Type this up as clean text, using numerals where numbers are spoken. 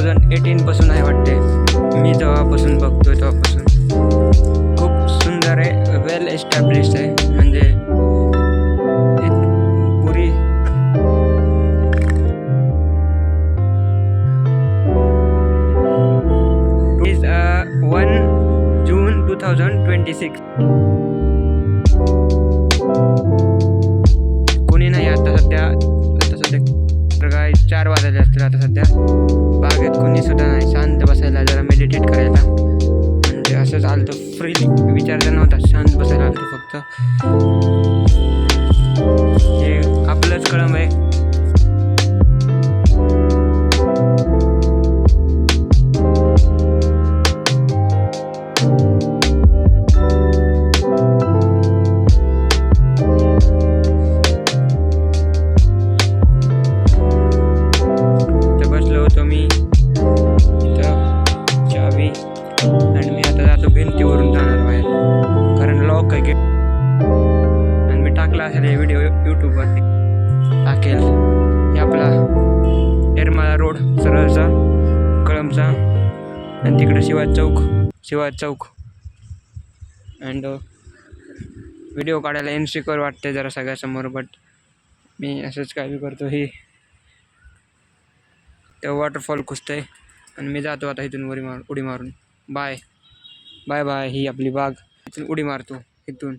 2018 पासून आहे वाटते, मी जेव्हापासून बघतोय तेव्हापासून. खूप सुंदर आहे, वेल एस्टॅब्लिश्ड आहे, म्हणजे पुरी इज 1 जून 2026. कोणी नाही आता सध्या 4 वाजले असतील आता सध्या. बागेत कोणी सुद्धा नाही, शांत बसायला, जरा मेडिटेट करायला, म्हणजे असंच आलं फ्रीली, विचारता नव्हता, शांत बसायला आलं फक्त. हे आपलंच कळम आहे. आणि मी आता जातो भिंतीवरून जाणार बाहेर, कारण लॉक आहे गेट. आणि मी टाकला असेल हे व्हिडिओ यूट्यूबवरती टाकेल. हे आपला येरमाळा रोड सरळचा, कळमचा, आणि तिकडे शिवाज चौक. अँड व्हिडिओ काढायला इन्सिक्युअर वाटते जरा सगळ्यासमोर, बट मी असंच काय बी करतो. ही ते वॉटरफॉल खुसतंय आणि मी जातो आता इथून उडी मारून. Bye bye bye. ही आपली बाग, इथून उडी मारतो इथून.